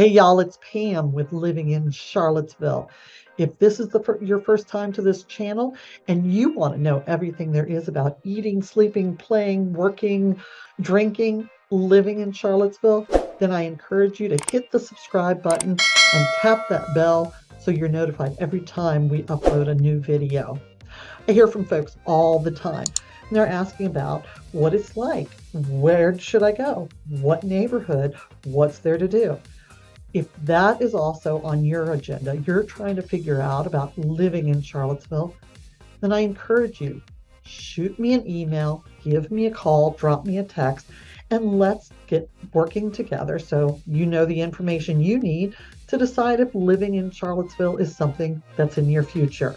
Hey y'all, it's Pam with Living in Charlottesville. If this is your first time to this channel and you want to know everything there is about eating, sleeping, playing, working, drinking, living in Charlottesville, then I encourage you to hit the subscribe button and tap that bell so you're notified every time we upload a new video. I hear from folks all the time, and they're asking about what it's like, where should I go, what neighborhood, what's there to do. If that is also on your agenda, you're trying to figure out about living in Charlottesville, then I encourage you, shoot me an email, give me a call, drop me a text, and let's get working together so you know the information you need to decide if living in Charlottesville is something that's in your future.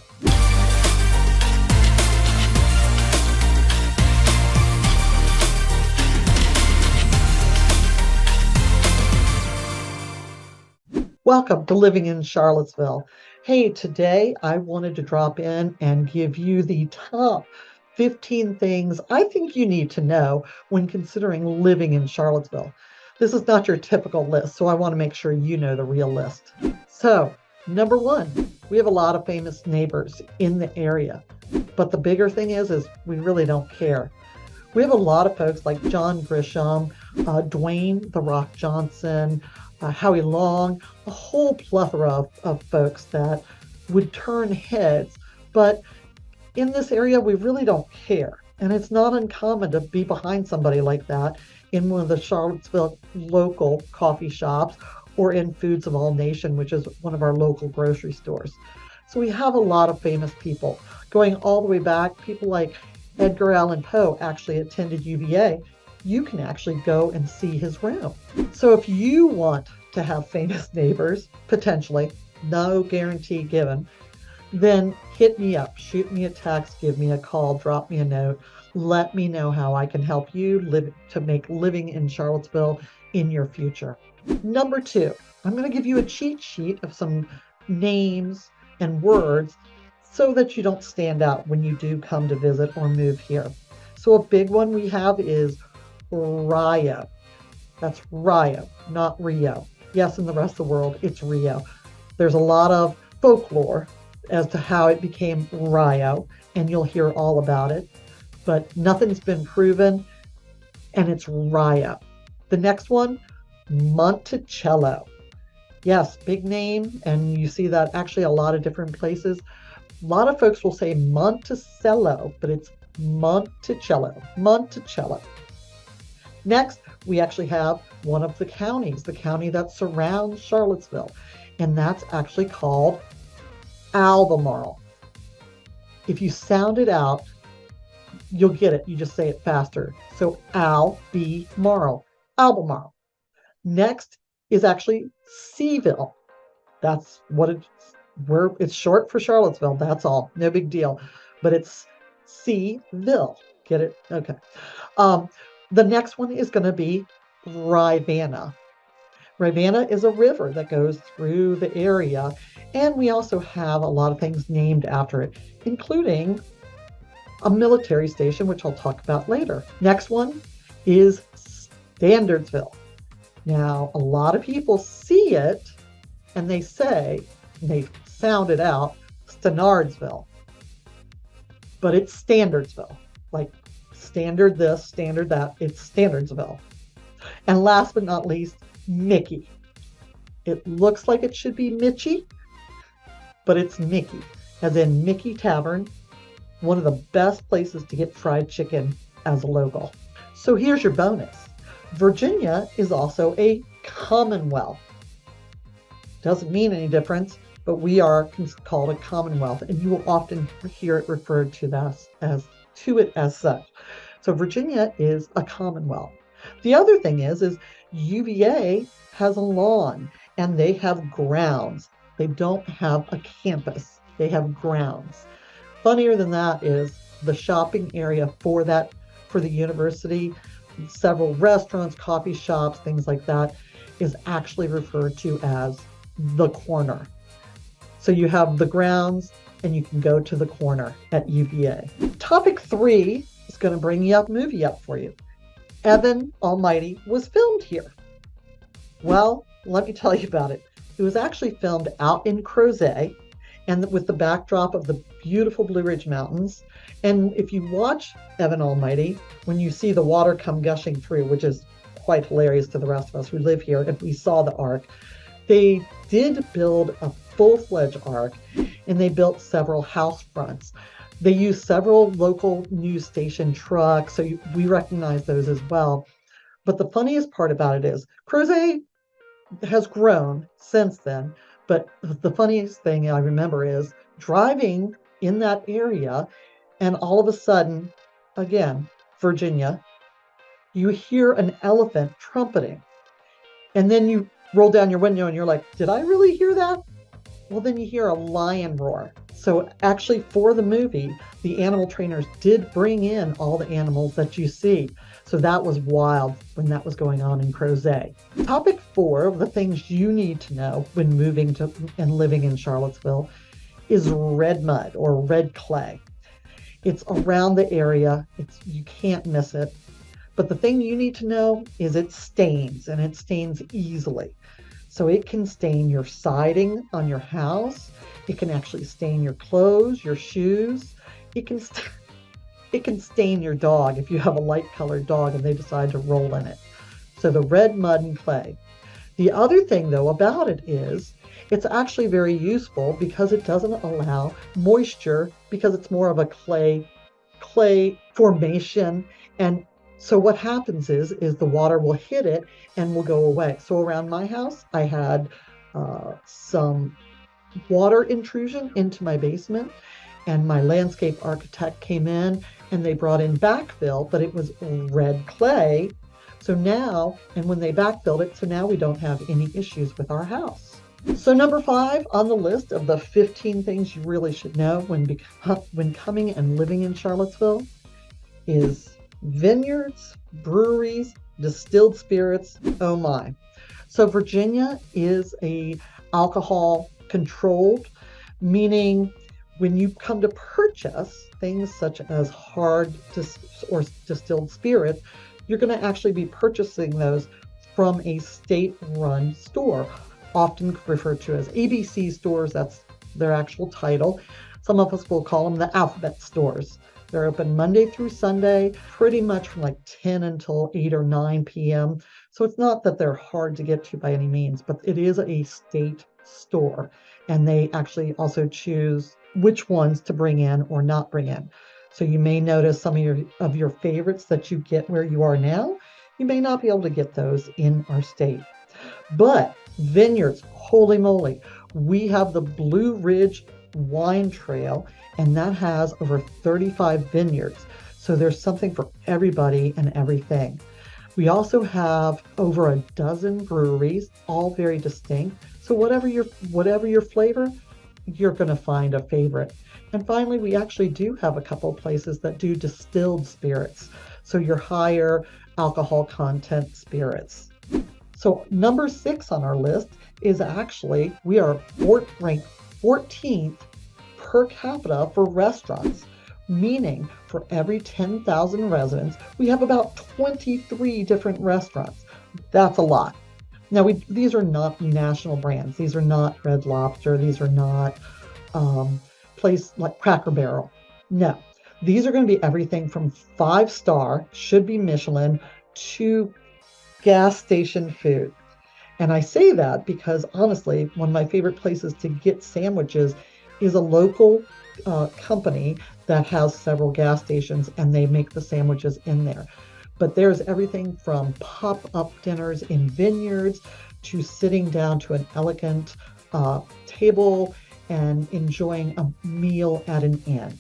Welcome to Living in Charlottesville. Hey, today I wanted to drop in and give you the top 15 things I think you need to know when considering living in Charlottesville. This is not your typical list, so I want to make sure you know the real list. So, number one, we have a lot of famous neighbors in the area, but the bigger thing is we really don't care. We have a lot of folks like John Grisham, Dwayne "The Rock" Johnson, Howie Long, a whole plethora of folks that would turn heads. But in this area, we really don't care. And it's not uncommon to be behind somebody like that in one of the Charlottesville local coffee shops or in Foods of All Nation, which is one of our local grocery stores. So we have a lot of famous people. Going all the way back, people like Edgar Allan Poe actually attended UVA. You can actually go and see his room. So if you want to have famous neighbors, potentially, no guarantee given, then hit me up, shoot me a text, give me a call, drop me a note. Let me know how I can help you make living in Charlottesville in your future. Number two, I'm going to give you a cheat sheet of some names and words so that you don't stand out when you do come to visit or move here. So a big one we have is Rio. That's Rio, not Rio. Yes, in the rest of the world, it's Rio. There's a lot of folklore as to how it became Rio, and you'll hear all about it, but nothing's been proven, and it's Rio. The next one, Monticello. Yes, big name, and you see that actually a lot of different places. A lot of folks will say Monticello, but it's Monticello. Monticello. Next, we actually have one of the counties, the county that surrounds Charlottesville, and that's actually called Albemarle. If you sound it out, you'll get it. You just say it faster. So Albemarle. Albemarle. Next is actually Cville. That's what it's short for Charlottesville. That's all. No big deal. But it's Cville. Get it? Okay. The next one is going to be Rivanna. Rivanna is a river that goes through the area, and we also have a lot of things named after it, including a military station, which I'll talk about later. Next one is Standardsville. Now, a lot of people see it, and they sound it out, Stanardsville, but it's Standardsville, like standard this, standard that. It's Standardsville. And last but not least, Mickey. It looks like it should be Mitchie, but it's Mickey, as in Mickey Tavern, one of the best places to get fried chicken as a local. So here's your bonus. Virginia is also a commonwealth. Doesn't mean any difference, but we are called a commonwealth, and you will often hear it referred to as such. So Virginia is a commonwealth. The other thing is UVA has a lawn, and they have grounds. They don't have a campus. They have grounds. Funnier than that is the shopping area for the university, several restaurants, coffee shops, things like that, is actually referred to as the corner. So you have the grounds, and you can go to the corner at UVA. Topic 3 is going to bring you up, movie up for you. Evan Almighty was filmed here. Well, let me tell you about it. It was actually filmed out in Crozet and with the backdrop of the beautiful Blue Ridge Mountains. And if you watch Evan Almighty, when you see the water come gushing through, which is quite hilarious to the rest of us who live here, and we saw the ark, they did build a full-fledged ark, and they built several house fronts. They used several local news station trucks, so we recognize those as well. But the funniest part about it is Crozet has grown since then. But the funniest thing I remember is driving in that area, and all of a sudden, again, Virginia, you hear an elephant trumpeting. And then you roll down your window and you're like, did I really hear that? Well, then you hear a lion roar. So actually for the movie, the animal trainers did bring in all the animals that you see. So that was wild when that was going on in Crozet. Topic 4 of the things you need to know when moving to and living in Charlottesville is red mud or red clay. It's around the area. You can't miss it. But the thing you need to know is it stains, and it stains easily. So it can stain your siding on your house. It can actually stain your clothes, your shoes. It can stain your dog if you have a light colored dog and they decide to roll in it. So the red mud and clay. The other thing though about it is it's actually very useful because it doesn't allow moisture, because it's more of a clay formation. And so what happens is the water will hit it and will go away. So around my house, I had some water intrusion into my basement, and my landscape architect came in and they brought in backfill, but it was red clay. So now, and when they backfilled it, so now we don't have any issues with our house. So number 5 on the list of the 15 things you really should know when coming and living in Charlottesville is vineyards, breweries, distilled spirits. Oh my. So Virginia is a alcohol controlled, meaning when you come to purchase things such as hard or distilled spirits, you're going to actually be purchasing those from a state-run store, often referred to as ABC stores. That's their actual title. Some of us will call them the alphabet stores. They're open Monday through Sunday, pretty much from like 10 until 8 or 9 p.m. So it's not that they're hard to get to by any means, but it is a state store. And they actually also choose which ones to bring in or not bring in. So you may notice some of your favorites that you get where you are now. You may not be able to get those in our state. But vineyards, holy moly, we have the Blue Ridge Wine Trail, and that has over 35 vineyards. So there's something for everybody and everything. We also have over a dozen breweries, all very distinct. So whatever your flavor, you're going to find a favorite. And finally, we actually do have a couple places that do distilled spirits. So your higher alcohol content spirits. So number 6 on our list is actually, we are ranked 14th per capita for restaurants, meaning for every 10,000 residents, we have about 23 different restaurants. That's a lot. Now, these are not national brands. These are not Red Lobster. These are not place like Cracker Barrel. No, these are going to be everything from 5-star, should be Michelin, to gas station food. And I say that because honestly, one of my favorite places to get sandwiches is a local company that has several gas stations, and they make the sandwiches in there. But there's everything from pop-up dinners in vineyards to sitting down to an elegant table and enjoying a meal at an inn.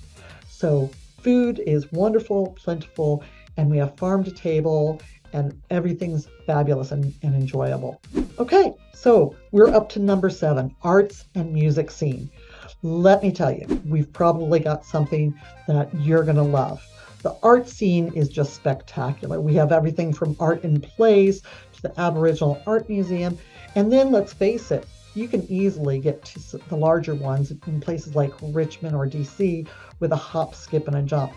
So food is wonderful, plentiful, and we have farm to table, and everything's fabulous and enjoyable. Okay, so we're up to number 7, arts and music scene. Let me tell you, we've probably got something that you're going to love. The art scene is just spectacular. We have everything from art in plays to the Aboriginal Art Museum. And then let's face it, you can easily get to the larger ones in places like Richmond or DC with a hop, skip, and a jump.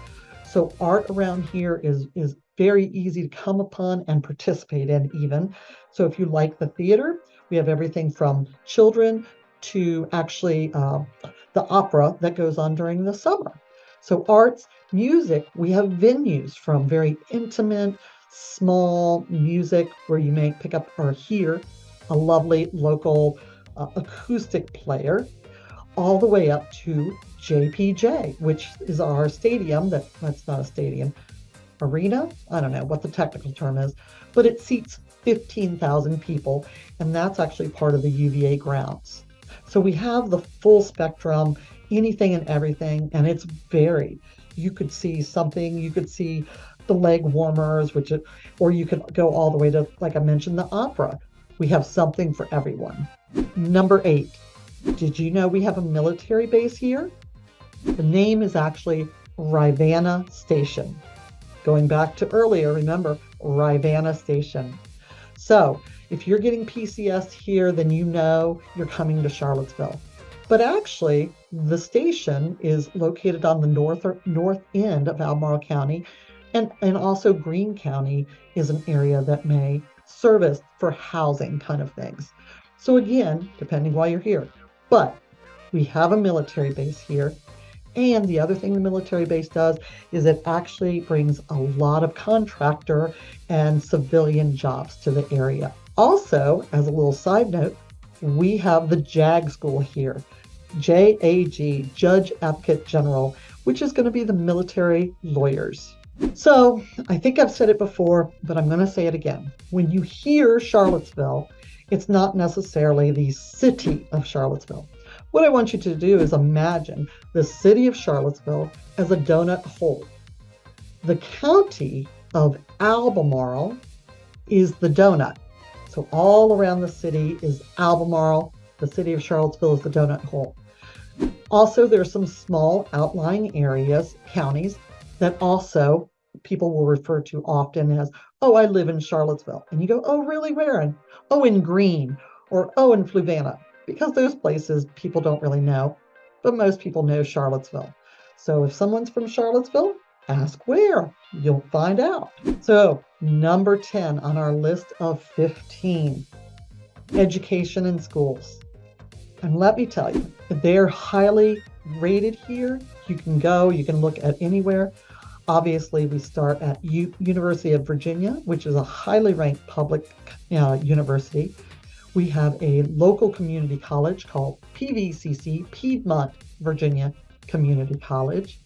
So art around here is very easy to come upon and participate in even. So if you like the theater, We have everything from children to actually the opera that goes on during the summer. So arts, music, we have venues from very intimate, small music where you may pick up or hear a lovely local acoustic player, all the way up to JPJ, which is our stadium. That's not a stadium, arena. I don't know what the technical term is, but it seats 15,000 people, and that's actually part of the UVA grounds. So we have the full spectrum, anything and everything, and it's varied. You could see something, you could see the leg warmers, or you could go all the way to, like I mentioned, the opera. We have something for everyone. Number 8, did you know we have a military base here? The name is actually Rivanna Station. Going back to earlier, remember, Rivanna Station. So if you're getting PCS here, then you know you're coming to Charlottesville. But actually, the station is located on the north end of Albemarle County, and also Greene County is an area that may service for housing kind of things. So again, depending why you're here. But we have a military base here. And the other thing the military base does is it actually brings a lot of contractor and civilian jobs to the area. Also, as a little side note, we have the JAG school here, JAG, Judge Advocate General, which is going to be the military lawyers. So I think I've said it before, but I'm going to say it again. When you hear Charlottesville, it's not necessarily the city of Charlottesville. What I want you to do is imagine the city of Charlottesville as a donut hole. The county of Albemarle is the donut. So all around the city is Albemarle. The city of Charlottesville is the donut hole. Also, there's some small outlying areas, counties, that also people will refer to often as, oh, I live in Charlottesville. And you go, oh, really, where? And, oh, in Greene, or oh, in Fluvanna. Because those places people don't really know, but most people know Charlottesville. So if someone's from Charlottesville, ask where. You'll find out. So number 10 on our list of 15, education and schools. And let me tell you, they're highly rated here. You can go, you can look at anywhere. Obviously, we start at University of Virginia, which is a highly ranked public university. We have a local community college called PVCC, Piedmont Virginia Community College.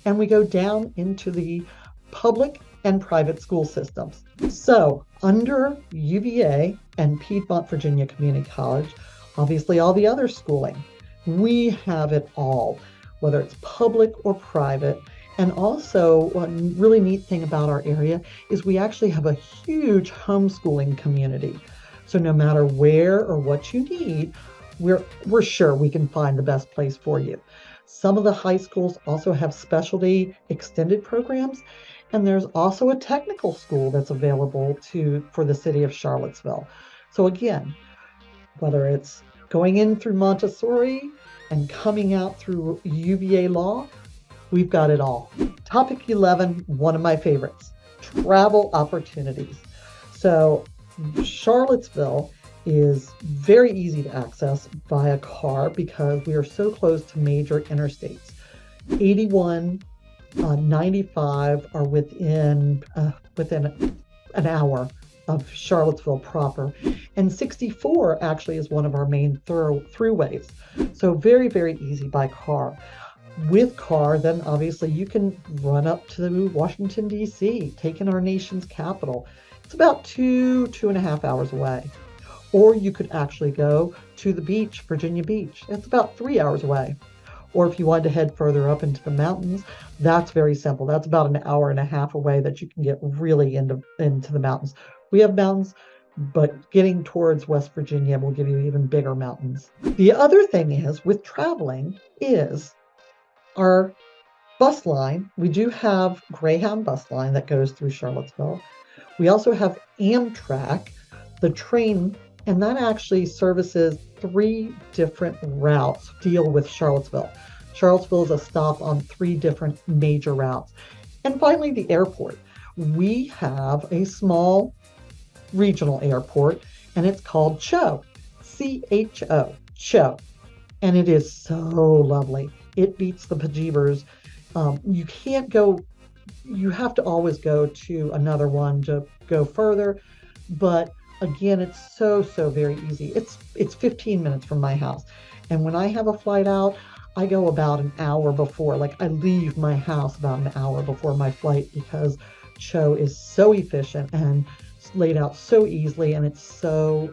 And we go down into the public and private school systems. So under UVA and Piedmont Virginia Community College, obviously all the other schooling, we have it all, whether it's public or private. And also, one really neat thing about our area is we actually have a huge homeschooling community. So no matter where or what you need, we're sure we can find the best place for you. Some of the high schools also have specialty extended programs, and there's also a technical school that's available for the city of Charlottesville. So again, whether it's going in through Montessori and coming out through UVA Law, we've got it all. Topic 11, one of my favorites, travel opportunities. So Charlottesville is very easy to access via car because we are so close to major interstates. 81, 95 are within an hour of Charlottesville proper, and 64 actually is one of our main throughways. So very, very easy by car. With car, then obviously you can run up to Washington, D.C., taking our nation's capital. It's about 2.5 hours away. Or you could actually go to the beach, Virginia Beach. It's about 3 hours away. Or if you wanted to head further up into the mountains, that's very simple. That's about an hour and a half away that you can get really into the mountains. We have mountains, but getting towards West Virginia will give you even bigger mountains. The other thing is with traveling is our bus line. We do have Greyhound bus line that goes through Charlottesville. We also have Amtrak, the train, and that actually services 3 different routes deal with Charlottesville. Charlottesville is a stop on 3 different major routes. And finally, the airport. We have a small regional airport, and it's called CHO, CHO, Cho. And it is so lovely. It beats the bejeebers. You can't go, you have to always go to another one to go further. But again, it's so very easy. It's 15 minutes from my house. And when I have a flight out, I go about an hour before. Like I leave my house about an hour before my flight because Cho is so efficient and laid out so easily, and it's so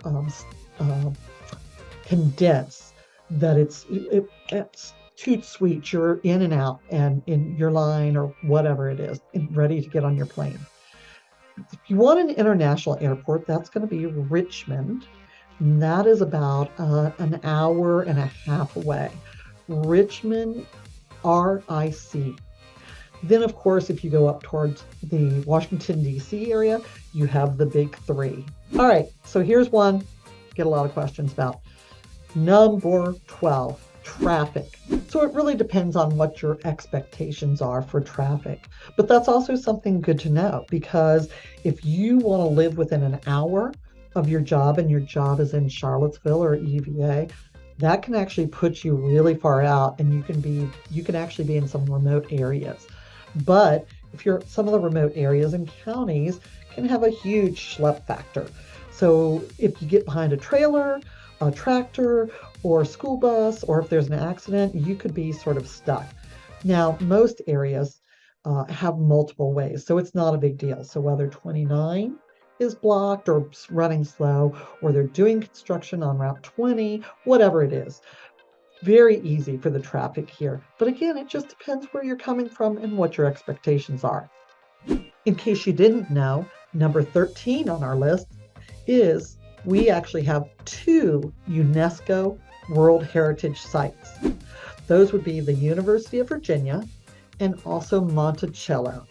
condensed that it's too sweet. You're in and out and in your line or whatever it is, and ready to get on your plane. If you want an international airport, that's going to be Richmond. And that is about an hour and a half away. Richmond, RIC. Then, of course, if you go up towards the Washington, D.C. area, you have the big three. All right, so here's one get a lot of questions about. Number 12, traffic. So it really depends on what your expectations are for traffic. But that's also something good to know, because if you want to live within an hour of your job and your job is in Charlottesville or EVA, that can actually put you really far out, and you can actually be in some remote areas. But if you're some of the remote areas and counties can have a huge schlep factor. So if you get behind a trailer, a tractor, or a school bus, or if there's an accident, you could be sort of stuck. Now, most areas have multiple ways, so it's not a big deal. So whether 29 is blocked or running slow, or they're doing construction on Route 20, whatever it is, very easy for the traffic here. But again, it just depends where you're coming from and what your expectations are. In case you didn't know, number 13 on our list is we actually have 2 UNESCO World Heritage Sites. Those would be the University of Virginia and also Monticello.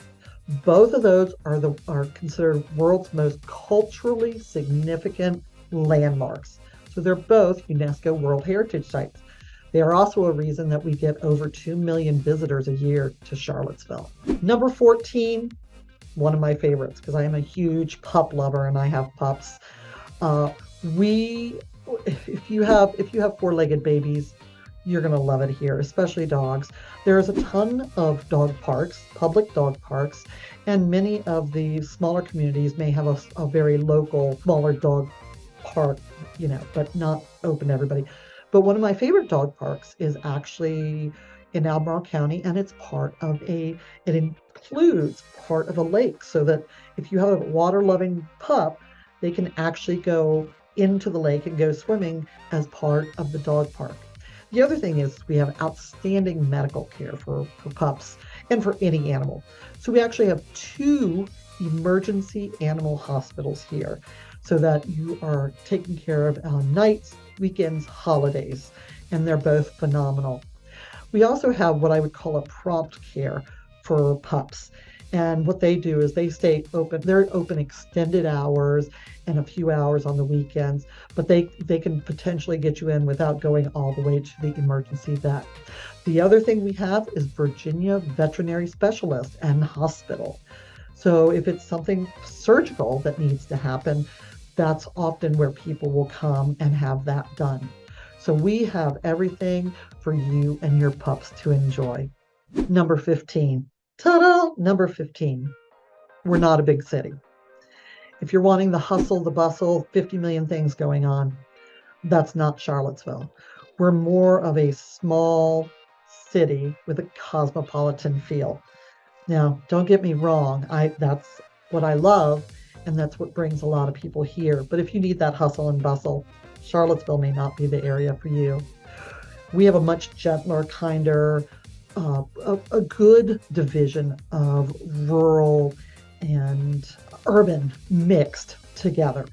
Both of those are considered world's most culturally significant landmarks. So they're both UNESCO World Heritage Sites. They are also a reason that we get over 2 million visitors a year to Charlottesville. Number 14, one of my favorites, because I am a huge pup lover and I have pups. If you have four-legged babies, you're going to love it here, especially dogs. There's a ton of dog parks, public dog parks, and many of the smaller communities may have a very local, smaller dog park, but not open to everybody. But one of my favorite dog parks is actually in Albemarle County, and it includes part of a lake, so that if you have a water-loving pup, they can actually go into the lake and go swimming as part of the dog park. The other thing is we have outstanding medical care for pups and for any animal. So we actually have 2 emergency animal hospitals here, so that you are taken care of on nights, weekends, holidays, and they're both phenomenal. We also have what I would call a prompt care for pups. And what they do is they stay open. They're open extended hours and a few hours on the weekends, but they can potentially get you in without going all the way to the emergency vet. The other thing we have is Virginia Veterinary Specialist and Hospital. So if it's something surgical that needs to happen, that's often where people will come and have that done. So we have everything for you and your pups to enjoy. Number 15. Ta-da! Number 15. We're not a big city. If you're wanting the hustle, the bustle, 50 million things going on, that's not Charlottesville. We're more of a small city with a cosmopolitan feel. Now, don't get me wrong, that's what I love, and that's what brings a lot of people here. But if you need that hustle and bustle, Charlottesville may not be the area for you. We have a much gentler, kinder, a good division of rural and urban mixed together.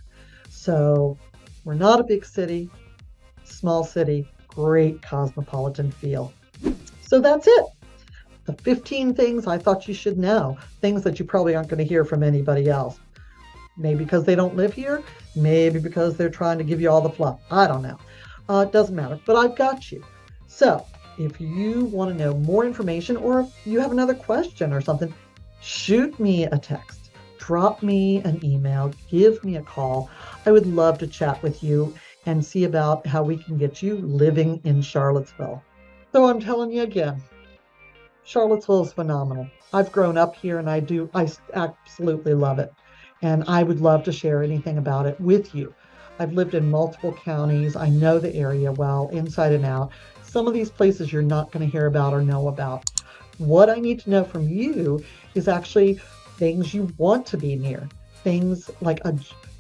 So we're not a big city, small city, great cosmopolitan feel. So that's it. The 15 things I thought you should know, things that you probably aren't going to hear from anybody else. Maybe because they don't live here, maybe because they're trying to give you all the fluff. I don't know. It doesn't matter, but I've got you. So if you want to know more information, or if you have another question or something, shoot me a text, drop me an email, give me a call. I would love to chat with you and see about how we can get you living in Charlottesville. So I'm telling you again, Charlottesville is phenomenal. I've grown up here and I absolutely love it. And I would love to share anything about it with you. I've lived in multiple counties. I know the area well, inside and out. Some of these places you're not going to hear about or know about. What I need to know from you is actually things you want to be near. Things like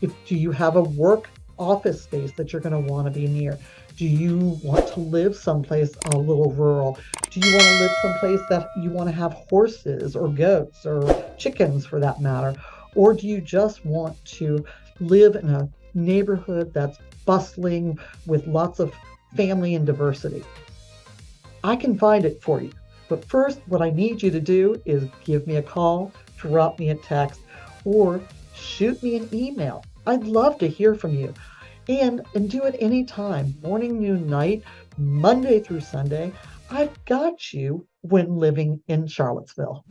do you have a work office space that you're going to want to be near? Do you want to live someplace a little rural? Do you want to live someplace that you want to have horses or goats or chickens for that matter? Or do you just want to live in a neighborhood that's bustling with lots of family and diversity? I can find it for you. But first, what I need you to do is give me a call, drop me a text, or shoot me an email. I'd love to hear from you. And do it anytime, morning, noon, night, Monday through Sunday. I've got you when living in Charlottesville.